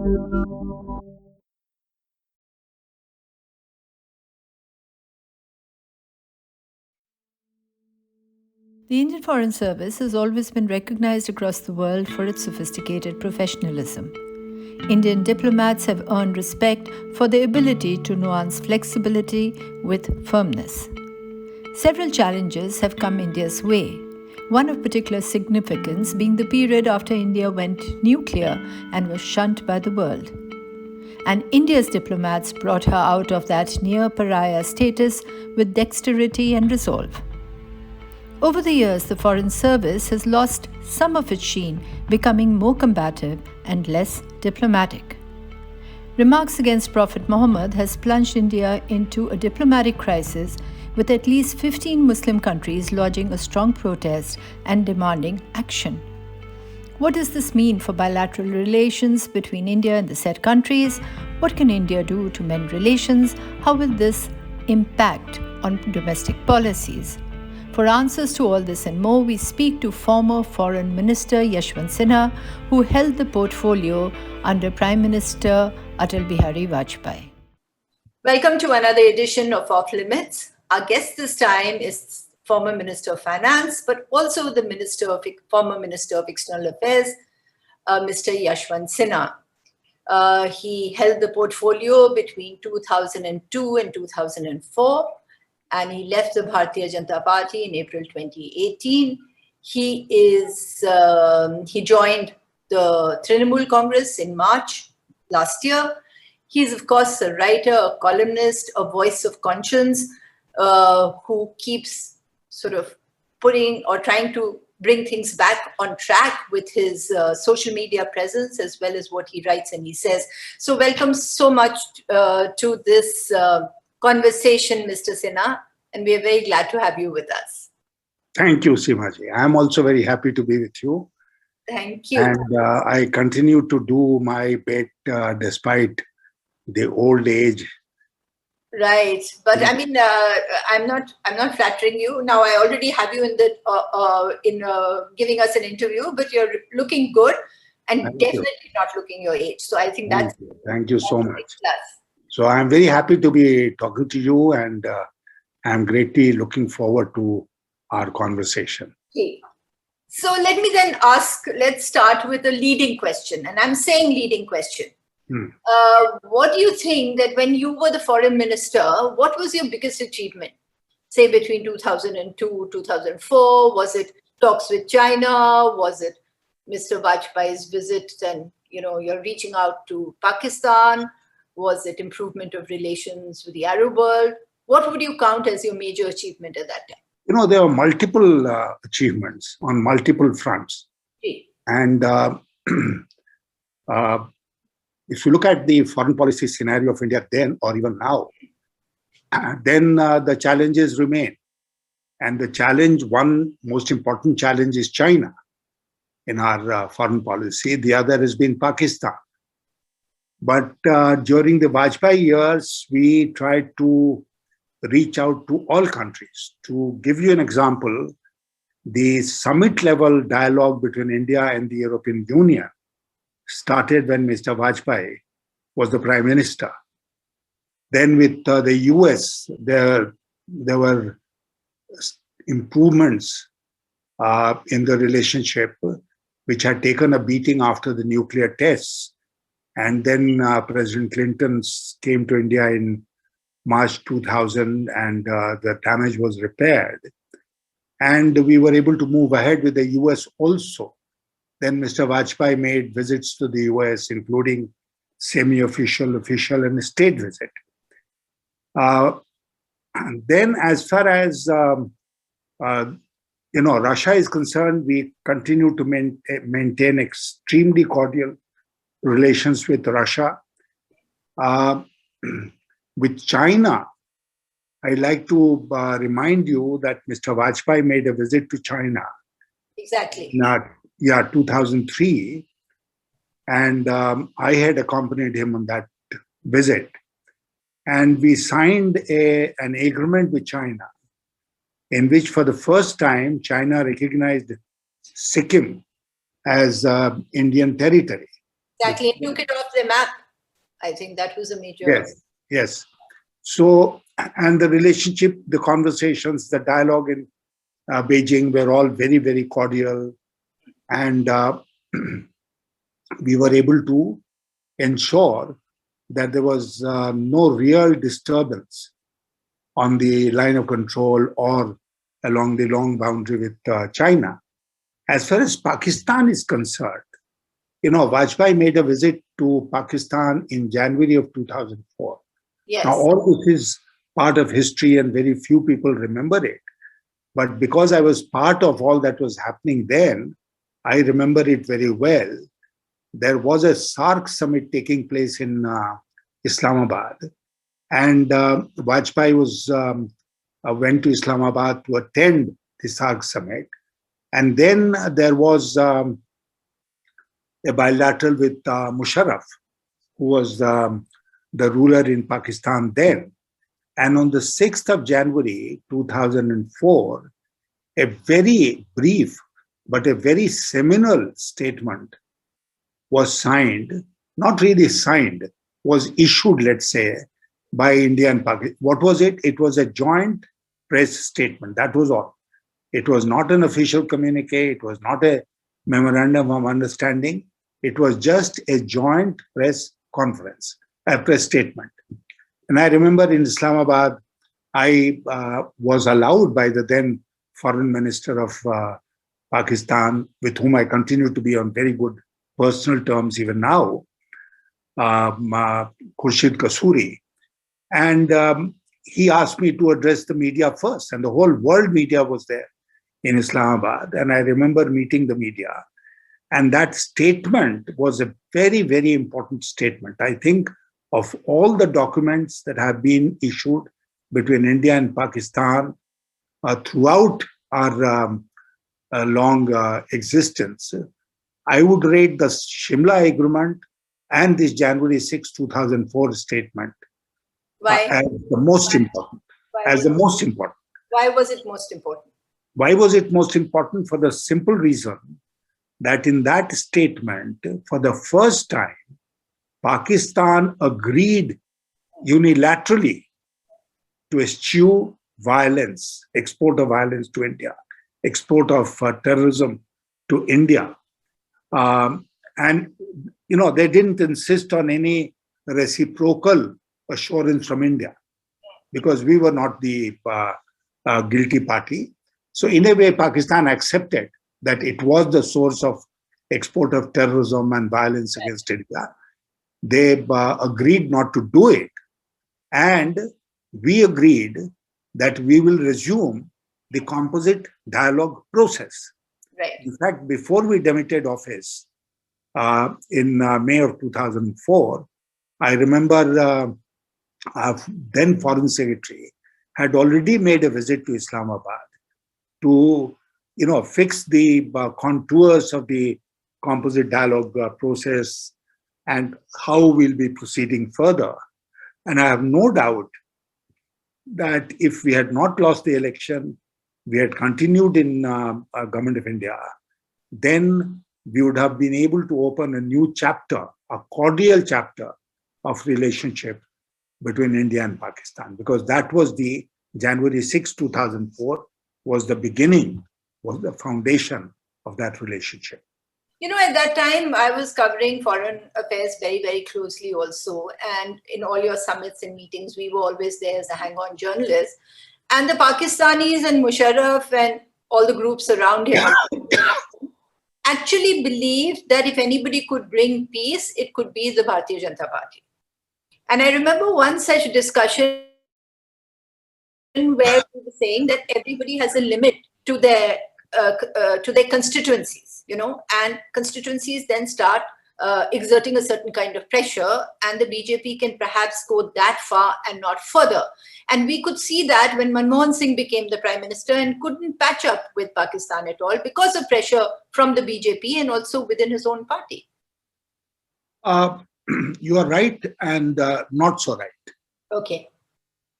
The Indian Foreign Service has always been recognized across the world for its sophisticated professionalism. Indian diplomats have earned respect for their ability to nuance flexibility with firmness. Several challenges have come India's way, one of particular significance being the period after India went nuclear and was shunned by the world. And India's diplomats brought her out of that near pariah status with dexterity and resolve. Over the years, the Foreign Service has lost some of its sheen, becoming more combative and less diplomatic. Remarks against Prophet Muhammad has plunged India into a diplomatic crisis, with at least 15 Muslim countries lodging a strong protest and demanding action. What does this mean for bilateral relations between India and the said countries? What can India do to mend relations? How will this impact on domestic policies? For answers to all this and more, we speak to former Foreign Minister Yashwant Sinha, who held the portfolio under Prime Minister Atal Bihari Vajpayee. Welcome to another edition of Off Limits. Our guest this time is former Minister of Finance, but also the former Minister of External Affairs, Mr. Yashwant Sinha. He held the portfolio between 2002 and 2004. And he left the Bharatiya Janata Party in April 2018. He joined the Trinamool Congress in March last year. He is, of course, a writer, a columnist, a voice of conscience, who keeps sort of putting or trying to bring things back on track with his social media presence, as well as what he writes and he says. So welcome so much to this conversation, Mr. Sinha, and we are very glad to have you with us. Thank you, Seema ji. I am also very happy to be with you. Thank you. And I continue to do my bit despite the old age. Right, but I mean, I'm not flattering you. Now I already have you in giving us an interview, but you're looking good and definitely not looking your age. So I think that's thank you so much. So I'm very happy to be talking to you, and I'm greatly looking forward to our conversation. Okay. So let me then let's start with a leading question, and I'm saying leading question. What do you think that when you were the foreign minister, what was your biggest achievement? Say between 2002, 2004, was it talks with China? Was it Mr. Vajpayee's visit and, you're reaching out to Pakistan? Was it improvement of relations with the Arab world? What would you count as your major achievement at that time? There are multiple achievements on multiple fronts. Okay. And if you look at the foreign policy scenario of India then or even now, then the challenges remain. And one most important challenge is China in our foreign policy. The other has been Pakistan. But during the Vajpayee years, we tried to reach out to all countries. To give you an example, the summit-level dialogue between India and the European Union started when Mr. Vajpayee was the Prime Minister. Then with the US, there were improvements in the relationship, which had taken a beating after the nuclear tests. And then President Clinton came to India in March 2000, and the damage was repaired. And we were able to move ahead with the US also. Then Mr. Vajpayee made visits to the US, including semi-official, official, and state visit. And then as far as Russia is concerned, we continue to maintain extremely cordial relations with Russia. With China, I'd like to remind you that Mr. Vajpayee made a visit to China. Exactly. 2003. And I had accompanied him on that visit. And we signed an agreement with China in which for the first time, China recognized Sikkim as Indian territory. Exactly. It took it off the map. I think that was a major. Yes, yes. So, and the relationship, the conversations, the dialogue in Beijing were all very, very cordial. And we were able to ensure that there was no real disturbance on the line of control or along the long boundary with China. As far as Pakistan is concerned, Vajpayee made a visit to Pakistan in January of 2004. Yes. Now, all this is part of history and very few people remember it. But because I was part of all that was happening then, I remember it very well. There was a SAARC summit taking place in Islamabad. And Vajpayee went to Islamabad to attend the SAARC summit. And then there was a bilateral with Musharraf, who was the ruler in Pakistan then. And on the 6th of January 2004, a very brief but a very seminal statement was signed, not really signed, was issued, let's say, by India and Pakistan. What was it? It was a joint press statement. That was all. It was not an official communique. It was not a memorandum of understanding. It was just a joint press conference, a press statement. And I remember in Islamabad, I was allowed by the then foreign minister of Pakistan, with whom I continue to be on very good personal terms even now, Khurshid Kasuri. And he asked me to address the media first, and the whole world media was there in Islamabad. And I remember meeting the media. And that statement was a very, very important statement. I think of all the documents that have been issued between India and Pakistan throughout our long existence, I would rate the Shimla Agreement and this January 6, 2004 statement as the most important. As the most important. Why was it most important? Why was it most important? For the simple reason that in that statement, for the first time, Pakistan agreed unilaterally to eschew violence, export of violence to India, export of terrorism to India. And they didn't insist on any reciprocal assurance from India because we were not the guilty party. So in a way, Pakistan accepted that it was the source of export of terrorism and violence against India. They agreed not to do it. And we agreed that we will resume the composite dialogue process. Right. In fact, before we demitted office in May of 2004, I remember our then Foreign Secretary had already made a visit to Islamabad to fix the contours of the composite dialogue process and how we'll be proceeding further. And I have no doubt that if we had not lost the election, we had continued in Government of India, then we would have been able to open a new chapter, a cordial chapter of relationship between India and Pakistan, because that was the January 6, 2004 was the beginning, was the foundation of that relationship. At that time, I was covering foreign affairs very, very closely also. And in all your summits and meetings, we were always there as a hang-on journalist. And the Pakistanis and Musharraf and all the groups around him actually believed that if anybody could bring peace, it could be the Bharatiya Janata Party. And I remember one such discussion where we were saying that everybody has a limit to their constituencies, and constituencies then start exerting a certain kind of pressure, and the BJP can perhaps go that far and not further. And we could see that when Manmohan Singh became the Prime Minister and couldn't patch up with Pakistan at all because of pressure from the BJP and also within his own party. You are right and not so right. Okay.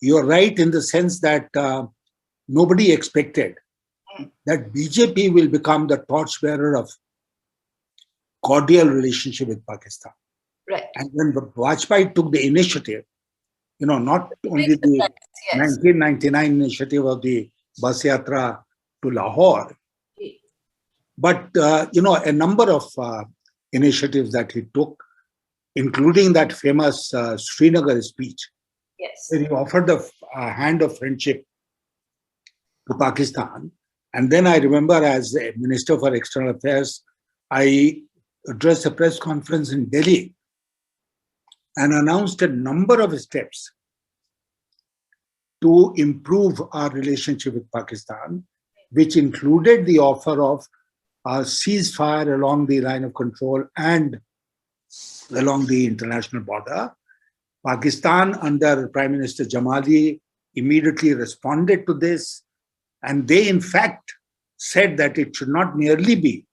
You are right in the sense that nobody expected that BJP will become the torchbearer of cordial relationship with Pakistan. Right. And when Vajpayee took the initiative, not only the 1999 initiative of the bus yatra to Lahore, but a number of initiatives that he took, including that famous Srinagar speech, where he offered the hand of friendship to Pakistan. And then I remember, as a Minister for External Affairs, I addressed a press conference in Delhi and announced a number of steps to improve our relationship with Pakistan, which included the offer of a ceasefire along the line of control and along the international border. Pakistan, under Prime Minister Jamali, immediately responded to this, and they in fact said that it should not merely be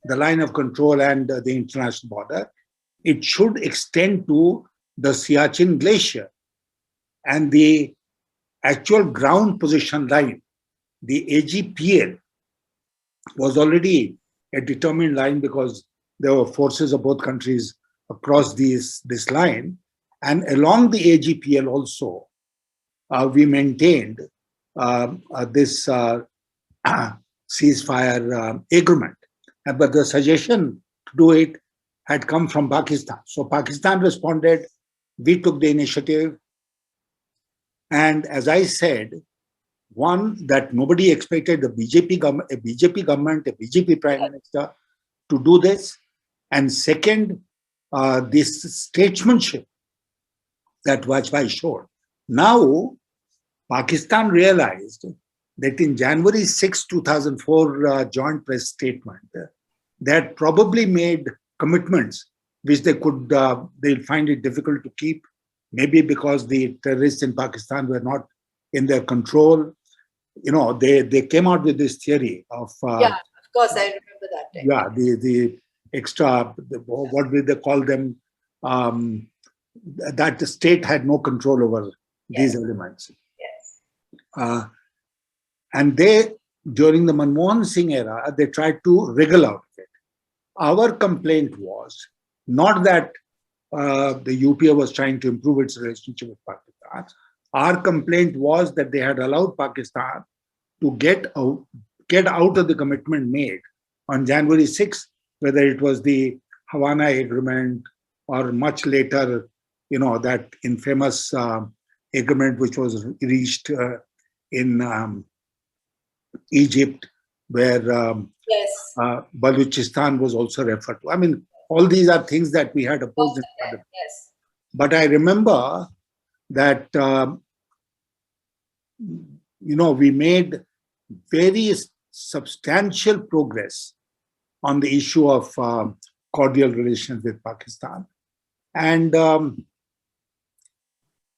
the line of control and the international border, it should extend to the Siachen Glacier and the actual ground position line. The AGPL was already a determined line because there were forces of both countries across this line. And along the AGPL also, we maintained this ceasefire agreement. But the suggestion to do it had come from Pakistan. So Pakistan responded, we took the initiative. And as I said, one, that nobody expected a BJP government, a BJP Prime Minister to do this. And second, this statesmanship that Vajpayee showed. Now, Pakistan realized that in January 6, 2004 joint press statement, they had probably made commitments which they'll find it difficult to keep, maybe because the terrorists in Pakistan were not in their control. They came out with this theory of... of course, I remember that time. Yeah, the extra, what will they call them? That the state had no control over these elements. Yes. And they, during the Manmohan Singh era, they tried to wriggle out of it. Our complaint was not that the UPA was trying to improve its relationship with Pakistan. Our complaint was that they had allowed Pakistan to get out of the commitment made on January 6th, whether it was the Havana Agreement or much later, that infamous agreement which was reached in Egypt, where Baluchistan was also referred to. I mean, all these are things that we had opposed. Yes. But I remember that, we made very substantial progress on the issue of cordial relations with Pakistan. And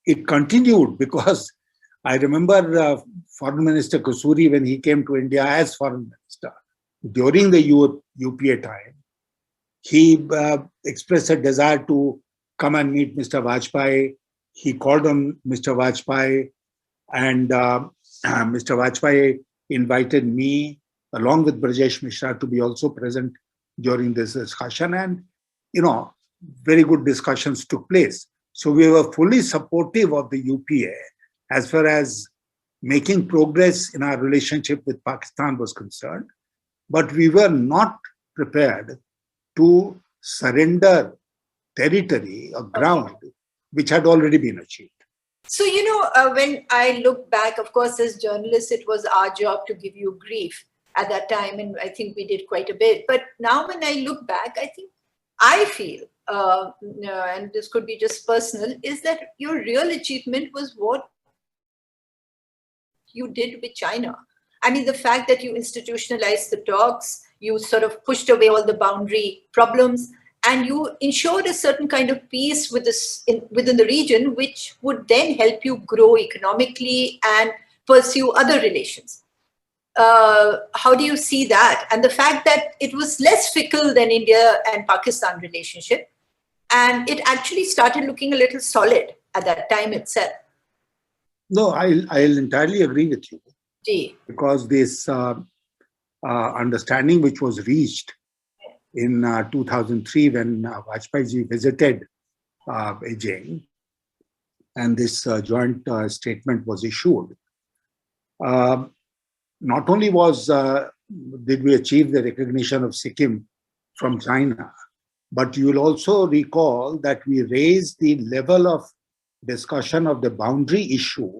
it continued because I remember Foreign Minister Kasuri, when he came to India as Foreign Minister during the UPA time, he expressed a desire to come and meet Mr. Vajpayee. He called on Mr. Vajpayee, and Mr. Vajpayee invited me, along with Brajesh Mishra, to be also present during this discussion. And, very good discussions took place. So we were fully supportive of the UPA as far as making progress in our relationship with Pakistan was concerned. But we were not prepared to surrender territory or ground which had already been achieved. So, when I look back, of course, as journalists, it was our job to give you grief at that time. And I think we did quite a bit. But now when I look back, I feel, and this could be just personal, is that your real achievement was what you did with China. I mean, the fact that you institutionalized the talks, you sort of pushed away all the boundary problems, and you ensured a certain kind of peace within the region, which would then help you grow economically and pursue other relations. How do you see that? And the fact that it was less fickle than India and Pakistan relationship, and it actually started looking a little solid at that time itself. No, I'll entirely agree with you. Gee. Because this understanding which was reached in 2003 when Vajpayee visited Beijing and this joint statement was issued. Not only did we achieve the recognition of Sikkim from China, but you will also recall that we raised the level of discussion of the boundary issue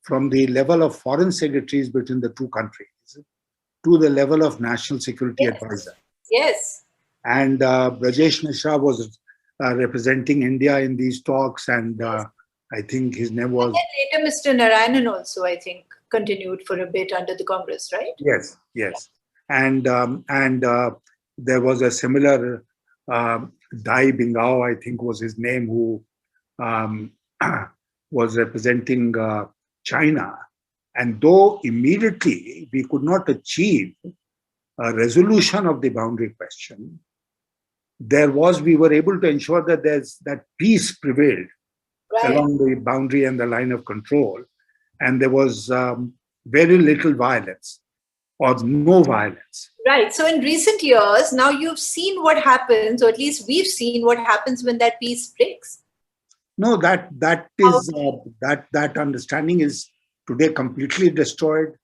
from the level of foreign secretaries between the two countries to the level of national security advisor. Yes. And Brajesh Mishra was representing India in these talks, and I think his name was... And later Mr. Narayanan also, I think, continued for a bit under the Congress, right? Yes, yes. And there was a similar Dai Bingao, I think was his name, who was representing China. And though immediately we could not achieve a resolution of the boundary question, we were able to ensure that that peace prevailed along the boundary and the line of control. And there was very little violence or no violence. Right. So in recent years, now you've seen what happens, or at least we've seen what happens when that peace breaks. No, that understanding is today completely destroyed.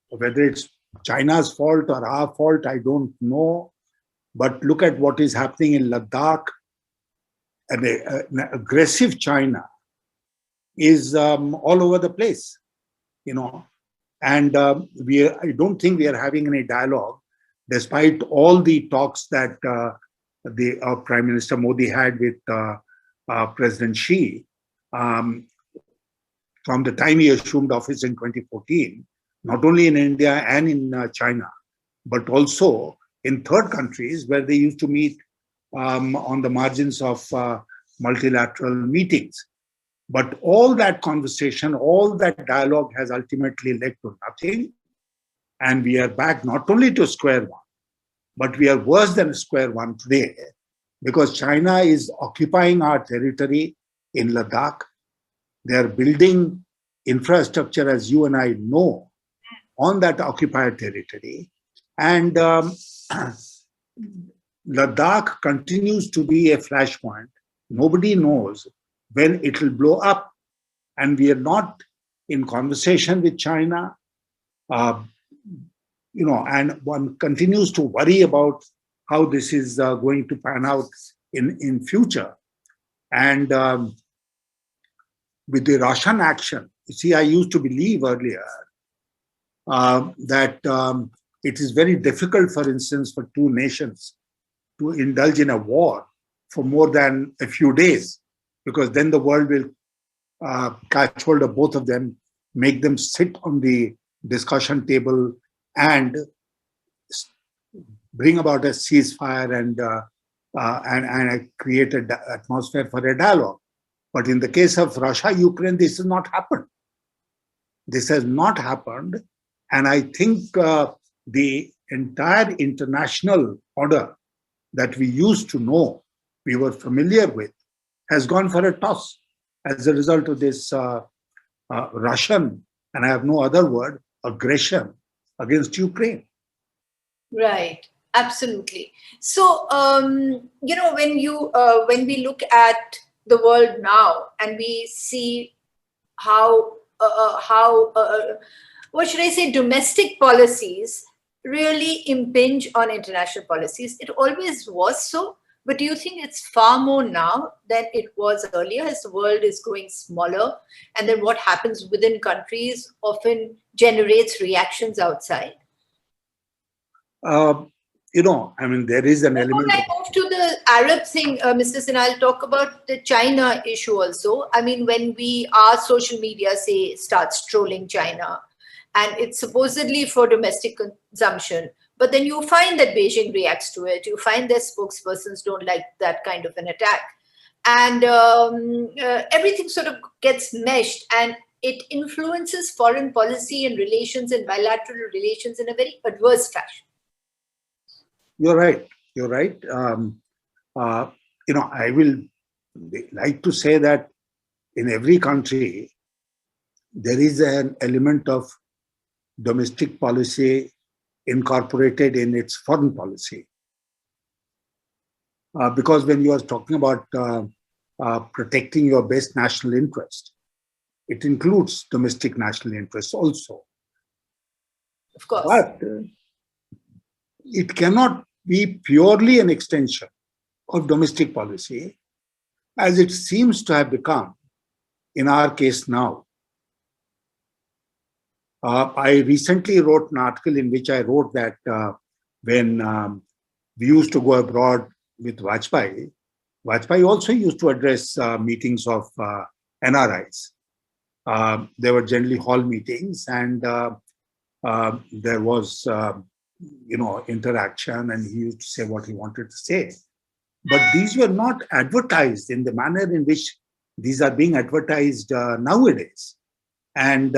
Whether it's China's fault or our fault, I don't know. But look at what is happening in Ladakh. An aggressive China is all over the place, and I don't think we are having any dialogue, despite all the talks that the Prime Minister Modi had with President Xi from the time he assumed office in 2014, not only in India and in China, but also in third countries where they used to meet on the margins of multilateral meetings. But all that conversation, all that dialogue has ultimately led to nothing. And we are back not only to square one, but we are worse than square one today, because China is occupying our territory in Ladakh. They are building infrastructure, as you and I know, on that occupied territory. And Ladakh continues to be a flashpoint. Nobody knows when it will blow up. And we are not in conversation with China. And one continues to worry about how this is going to pan out in future. And with the Russian action, you see, I used to believe earlier that it is very difficult, for instance, for two nations to indulge in a war for more than a few days, because then the world will catch hold of both of them, make them sit on the discussion table and bring about a ceasefire and create an atmosphere for a dialogue. But in the case of Russia, Ukraine, this has not happened. This has not happened. And I think the entire international order that we used to know, we were familiar with, has gone for a toss as a result of this Russian, and I have no other word, aggression against Ukraine. Right, absolutely. So, when we look at the world now and we see how what should I say, domestic policies really impinge on international policies. It always was so, but do you think it's far more now than it was earlier as the world is going smaller, and then what happens within countries often generates reactions outside? There is an element. Before I move to the Arab thing, Mr. Sinha, I'll talk about the China issue also. I mean, when our social media, say, starts trolling China, and it's supposedly for domestic consumption, but then you find that Beijing reacts to it. You find their spokespersons don't like that kind of an attack. And everything sort of gets meshed, and it influences foreign policy and relations and bilateral relations in a very adverse fashion. You're right. You're right. I will like to say that in every country, there is an element of domestic policy incorporated in its foreign policy. because when you are talking about protecting your best national interest, it includes domestic national interests also. Of course. But it cannot be purely an extension of domestic policy, as it seems to have become in our case now. I recently wrote an article in which I wrote that when we used to go abroad with Vajpayee, Vajpayee also used to address meetings of NRIs. There were generally hall meetings, and there was, interaction, and he used to say what he wanted to say. But these were not advertised in the manner in which these are being advertised nowadays. And,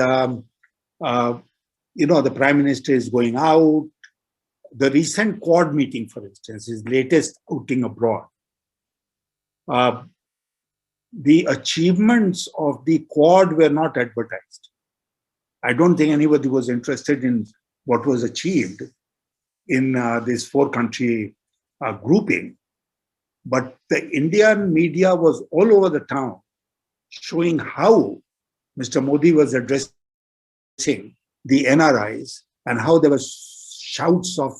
the Prime Minister is going out. The recent Quad meeting, for instance, his latest outing abroad. The achievements of the Quad were not advertised. I don't think anybody was interested in what was achieved in this four-country grouping. But the Indian media was all over the town showing how Mr. Modi was addressing the NRIs and how there were shouts of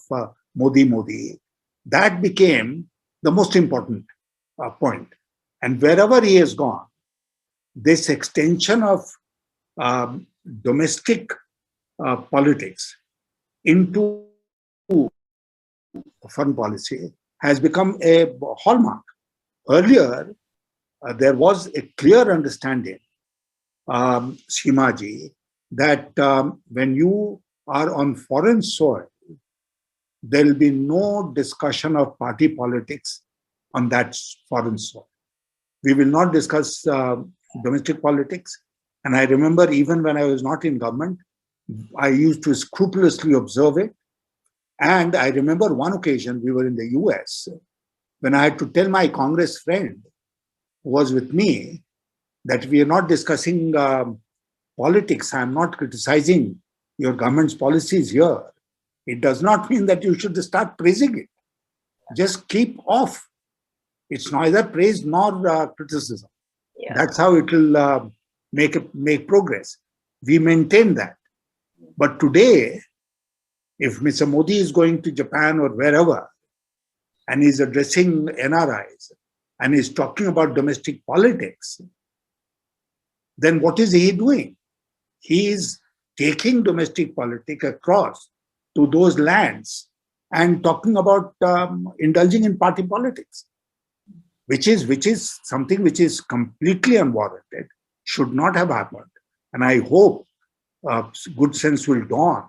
Modi, Modi. That became the most important point. And wherever he has gone, this extension of domestic politics into foreign policy has become a hallmark. Earlier, there was a clear understanding, Seema ji, that when you are on foreign soil, there will be no discussion of party politics on that foreign soil. We will not discuss domestic politics. And I remember even when I was not in government, I used to scrupulously observe it. And I remember one occasion we were in the US when I had to tell my Congress friend who was with me that we are not discussing politics. I'm not criticizing your government's policies here. It does not mean that you should start praising it. Just keep off. It's neither praise nor criticism. Yeah. That's how it will make progress. We maintain that. But today, if Mr. Modi is going to Japan or wherever, and he's addressing NRIs, and he's talking about domestic politics, then what is he doing? He is taking domestic politics across to those lands and talking about indulging in party politics, which is something which is completely unwarranted, should not have happened. And I hope good sense will dawn,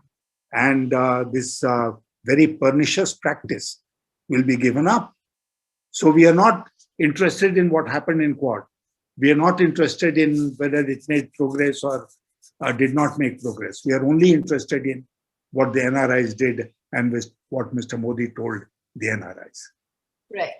and this very pernicious practice will be given up. So we are not interested in what happened in Quad. We are not interested in whether it made progress or did not make progress. We are only interested in what the NRIs did and what Mr. Modi told the NRIs. Right.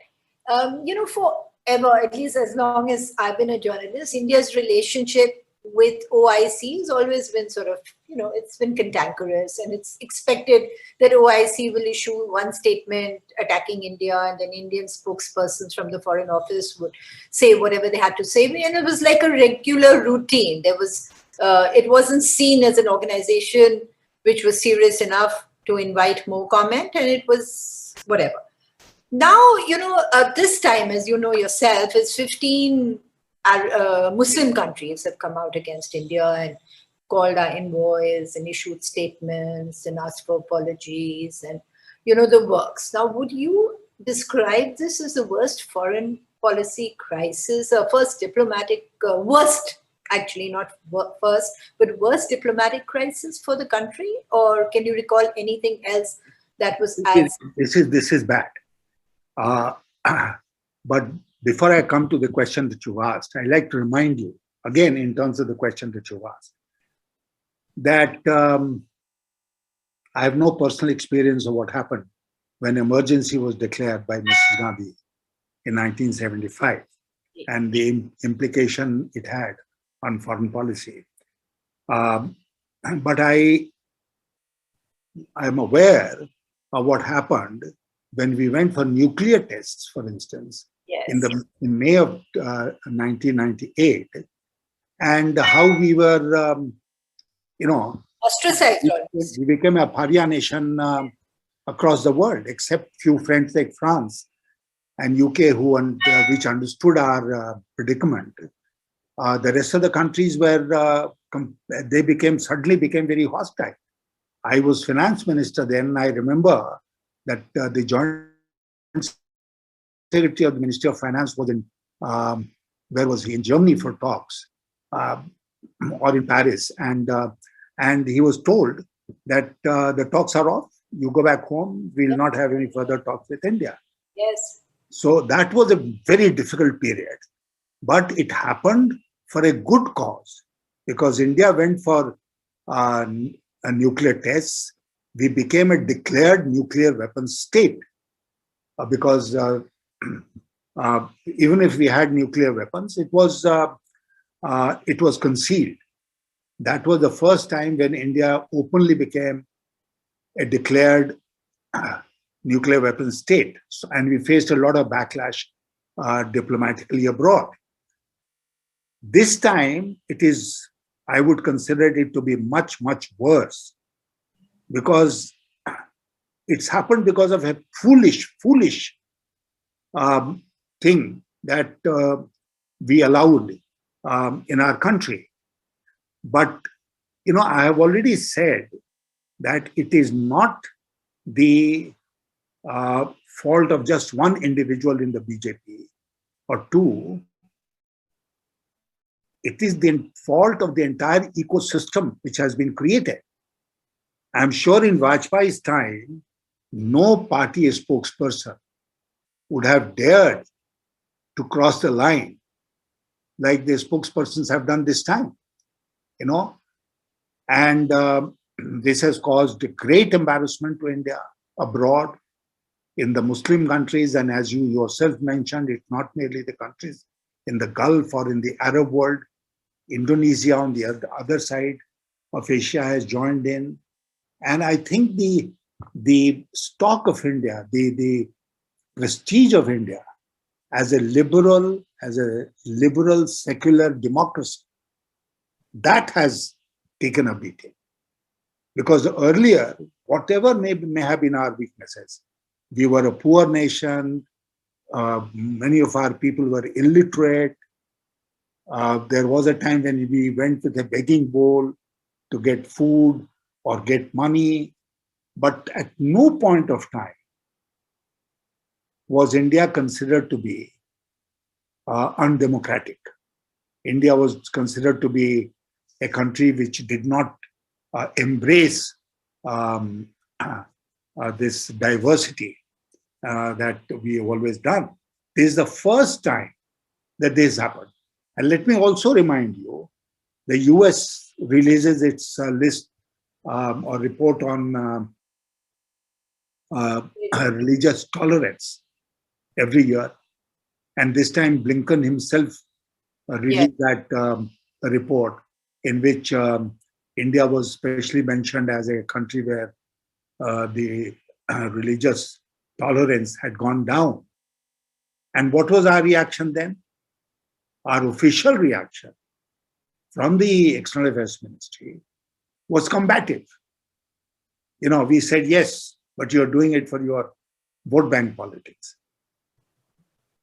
Forever, at least as long as I've been a journalist, India's relationship with OIC has always been sort of, it's been cantankerous, and it's expected that OIC will issue one statement attacking India, and then Indian spokespersons from the Foreign Office would say whatever they had to say. And it was like a regular routine. There was, it wasn't seen as an organization which was serious enough to invite more comment, and it was whatever. Now, this time, as you know yourself, is 15 Muslim countries have come out against India and called our envoys and issued statements and asked for apologies and, the works. Now, would you describe this as the worst foreign policy crisis, first diplomatic, worst, actually not first, but worst diplomatic crisis for the country? Or can you recall anything else that was as... This is bad. But before I come to the question that you asked, I'd like to remind you, again, in terms of the question that you asked, that I have no personal experience of what happened when emergency was declared by Mrs. Gandhi in 1975 and the implication it had on foreign policy. But I am aware of what happened when we went for nuclear tests, for instance, Yes. in May of 1998, and how we were, Ostracized. we became a pariah nation across the world, except few friends like France and UK which understood our predicament. The rest of the countries were suddenly became very hostile. I was finance minister then. I remember that the joint secretary of the Ministry of Finance was in where was he? In Germany for talks, or in Paris, and he was told that the talks are off. You go back home. We will not have any further talks with India. Yes. So that was a very difficult period, but it happened for a good cause, because India went for a nuclear tests. We became a declared nuclear weapons state, because even if we had nuclear weapons, it was concealed. That was the first time when India openly became a declared nuclear weapons state, and we faced a lot of backlash diplomatically abroad. This time, I would consider it to be much, much worse, because it's happened because of a foolish thing that we allowed in our country. But, I have already said that it is not the fault of just one individual in the BJP or two. It is the fault of the entire ecosystem which has been created. I'm sure in Vajpayee's time, no party spokesperson would have dared to cross the line like the spokespersons have done this time, and this has caused great embarrassment to India abroad, in the Muslim countries, and as you yourself mentioned, it's not merely the countries in the Gulf or in the Arab world. Indonesia on the other side of Asia has joined in. And I think the stock of India, the prestige of India as a liberal secular democracy, that has taken a beating. Because earlier, whatever may have been our weaknesses, we were a poor nation, many of our people were illiterate. There was a time when we went with a begging bowl to get food or get money, but at no point of time was India considered to be undemocratic. India was considered to be a country which did not embrace this diversity that we have always done. This is the first time that this happened. And let me also remind you, the US releases its list or report on religious tolerance every year. And this time Blinken himself released that report, in which India was specially mentioned as a country where the religious tolerance had gone down. And what was our reaction then? Our official reaction from the External Affairs Ministry was combative. We said, yes, but you're doing it for your vote bank politics.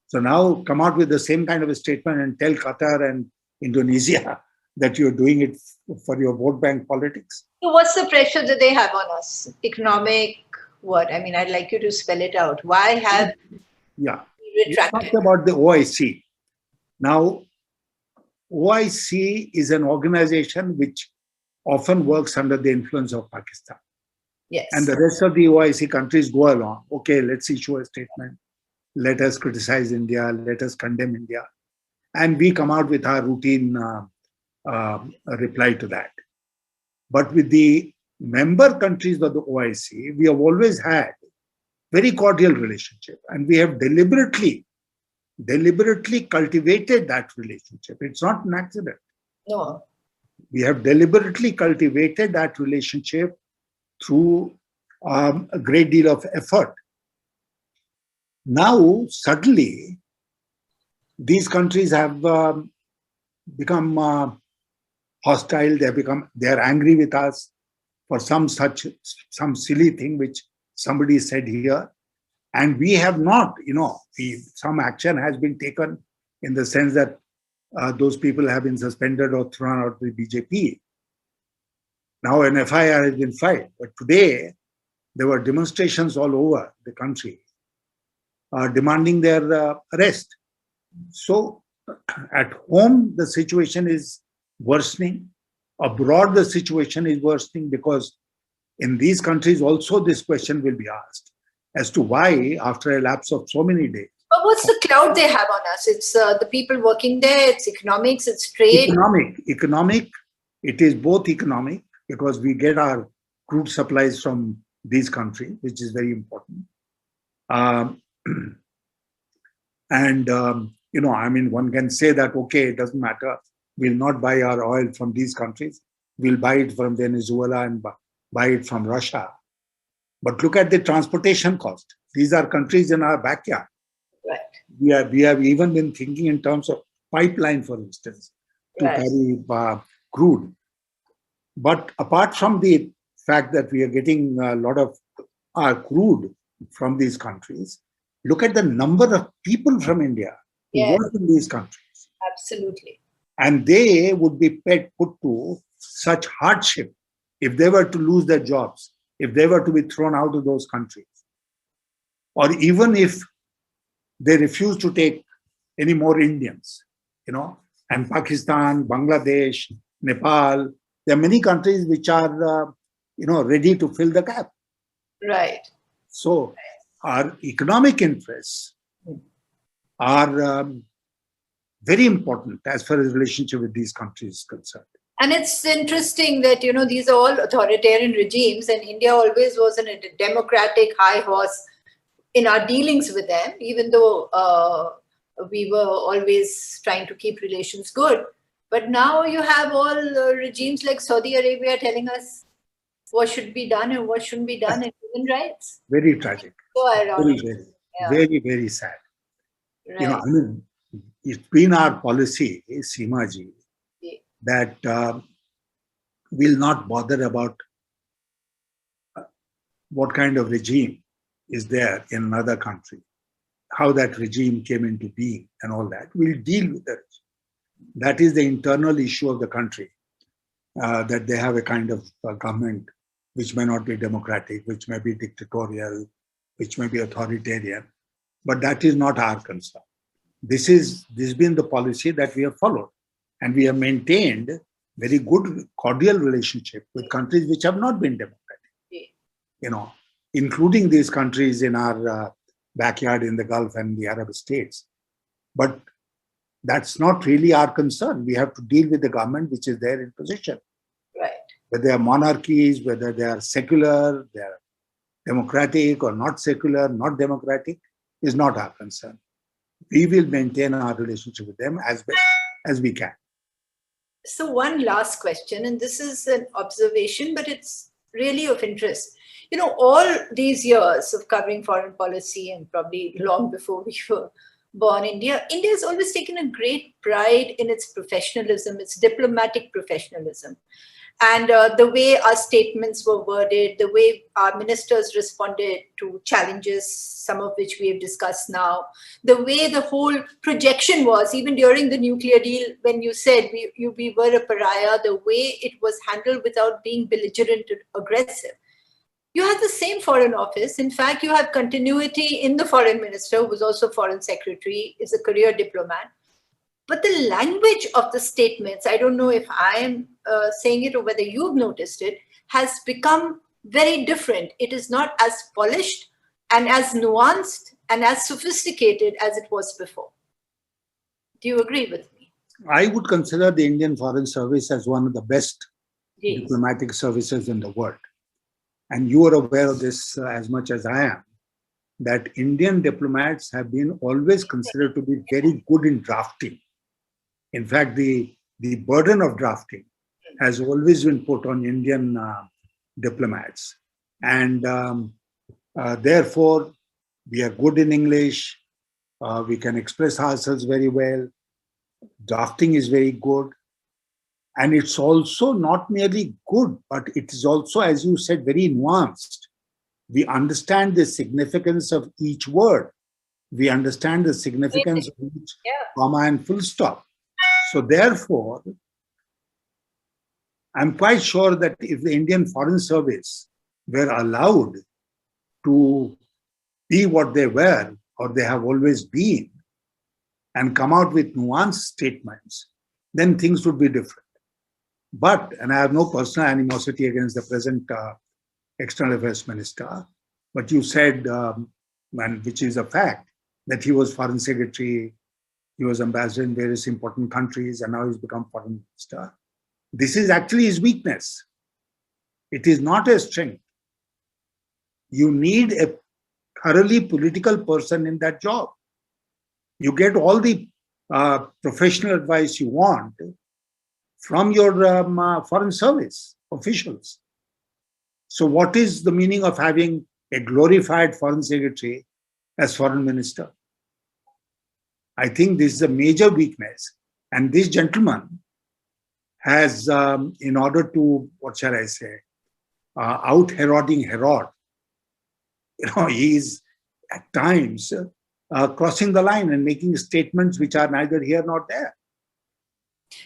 So now come out with the same kind of a statement and tell Qatar and Indonesia that you're doing it for your vote bank politics. So what's the pressure that they have on us? Economic, what? I mean, I'd like you to spell it out. Why have we retracted? Talk about the OIC. Now, OIC is an organization which often works under the influence of Pakistan. Yes. And the rest of the OIC countries go along. Okay, let's issue a statement. Let us criticize India. Let us condemn India. And we come out with our routine reply to that. But with the member countries of the OIC, we have always had very cordial relationship. And we have deliberately cultivated that relationship. It's not an accident. No. We have deliberately cultivated that relationship through a great deal of effort. Now, suddenly, these countries have become hostile. They are angry with us for some silly thing which somebody said here, and we have not. Some action has been taken in the sense that those people have been suspended or thrown out of the BJP. Now an FIR has been filed, but today there were demonstrations all over the country demanding their arrest. So at home, the situation is worsening. Abroad, the situation is worsening because in these countries also this question will be asked as to why, after a lapse of so many days. But what's the cloud they have on us? It's the people working there, it's economics, it's trade. Economic. It is both economic because we get our crude supplies from these countries, which is very important. One can say that, okay, it doesn't matter. We'll not buy our oil from these countries. We'll buy it from Venezuela and buy it from Russia. But look at the transportation cost. These are countries in our backyard. Right. We have even been thinking in terms of pipeline, for instance, to carry crude. But apart from the fact that we are getting a lot of our crude from these countries, look at the number of people from India who work in these countries. Absolutely. And they would be put to such hardship if they were to lose their jobs, if they were to be thrown out of those countries, or even if they refuse to take any more Indians, and Pakistan, Bangladesh, Nepal, there are many countries which are, ready to fill the gap. Right. So our economic interests are very important as far as relationship with these countries is concerned. And it's interesting that, these are all authoritarian regimes, and India always was in a democratic high horse in our dealings with them, even though we were always trying to keep relations good. But now you have all regimes like Saudi Arabia telling us what should be done and what shouldn't be done in human rights. Very tragic. So ironic. Very, very sad. Right. It's been our policy, Seema ji, that we'll not bother about what kind of regime is there in another country, how that regime came into being and all that. We'll deal with it. That is the internal issue of the country, that they have a kind of government which may not be democratic, which may be dictatorial, which may be authoritarian. But that is not our concern. This has been the policy that we have followed. And we have maintained very good, cordial relationship with countries which have not been democratic, including these countries in our backyard in the Gulf and the Arab states. But that's not really our concern. We have to deal with the government which is there in position. Right. Whether they are monarchies, whether they are secular, they are democratic or not secular, not democratic, is not our concern. We will maintain our relationship with them as best as we can. So one last question, and this is an observation, but it's really of interest. All these years of covering foreign policy, and probably long before we were born, India has always taken a great pride in its professionalism, its diplomatic professionalism. And the way our statements were worded, the way our ministers responded to challenges, some of which we have discussed now, the way the whole projection was, even during the nuclear deal, when you said we were a pariah, the way it was handled without being belligerent and aggressive. You have the same foreign office. In fact, you have continuity in the foreign minister, who was also foreign secretary, is a career diplomat. But the language of the statements, I don't know if I am saying it or whether you've noticed it, has become very different. It is not as polished and as nuanced and as sophisticated as it was before. Do you agree with me? I would consider the Indian Foreign Service as one of the best diplomatic services in the world. And you are aware of this as much as I am, that Indian diplomats have been always considered to be very good in drafting. In fact, the burden of drafting has always been put on Indian diplomats. And therefore, We are good in English. We can express ourselves very well. Drafting is very good. And it's also not merely good, but it is also, as you said, very nuanced. We understand the significance of each word. We understand the significance of each comma and full stop. So therefore, I'm quite sure that if the Indian Foreign Service were allowed to be what they were, or they have always been, and come out with nuanced statements, then things would be different. But, and I have no personal animosity against the present External Affairs Minister, but you said, and which is a fact, that he was Foreign Secretary, he was ambassador in various important countries, and now he's become Foreign Minister. This is actually his weakness. It is not a strength. You need a thoroughly political person in that job. You get all the professional advice you want from your foreign service officials. So what is the meaning of having a glorified foreign secretary as foreign minister? I think this is a major weakness. And this gentleman has, in order to, what shall I say, out-Heroding Herod, he is at times crossing the line and making statements which are neither here nor there.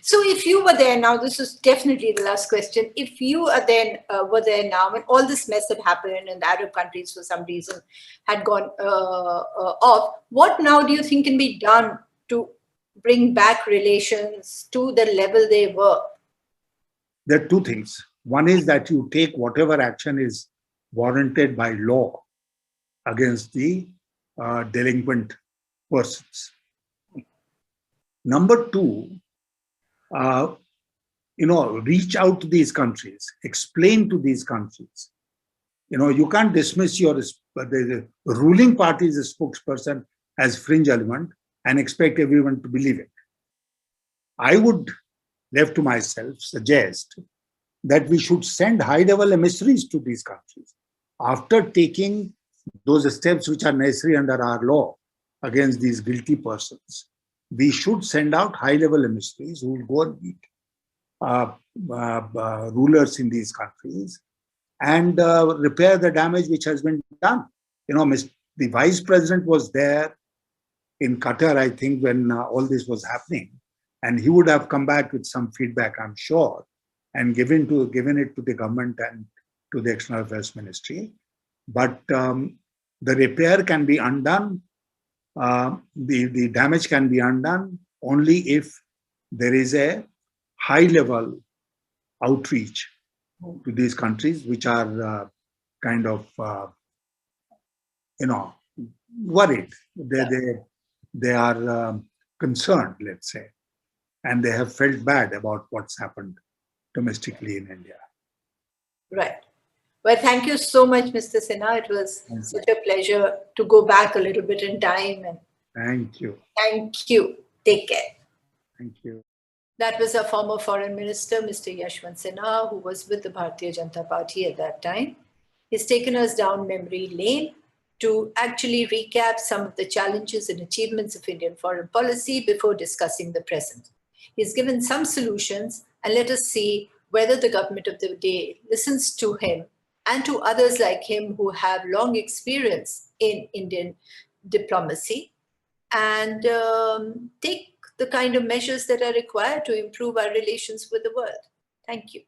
So if you were there now, this is definitely the last question. If you are then were there now when all this mess had happened and the Arab countries for some reason had gone off, what now do you think can be done to bring back relations to the level they were? There are two things. One is that you take whatever action is warranted by law against the delinquent persons. Number two, reach out to these countries, explain to these countries. You can't dismiss the ruling party's spokesperson as fringe element and expect everyone to believe it. I would, left to myself, suggest that we should send high-level emissaries to these countries. After taking those steps which are necessary under our law against these guilty persons, we should send out high-level emissaries who will go and meet rulers in these countries and repair the damage which has been done. The vice president was there in Qatar, I think, when all this was happening, and he would have come back with some feedback, I'm sure, and given it to the government and to the External Affairs Ministry. But the repair can be undone. The damage can be undone only if there is a high-level outreach to these countries, which are kind of, worried. They are concerned, let's say, and they have felt bad about what's happened domestically in India. Right. Well, thank you so much, Mr. Sinha. It was such a pleasure to go back a little bit in time. And thank you. Thank you. Take care. Thank you. That was our former Foreign Minister, Mr. Yashwant Sinha, who was with the Bharatiya Janata Party at that time. He's taken us down memory lane to actually recap some of the challenges and achievements of Indian foreign policy before discussing the present. He's given some solutions, and let us see whether the government of the day listens to him and to others like him who have long experience in Indian diplomacy and take the kind of measures that are required to improve our relations with the world. Thank you.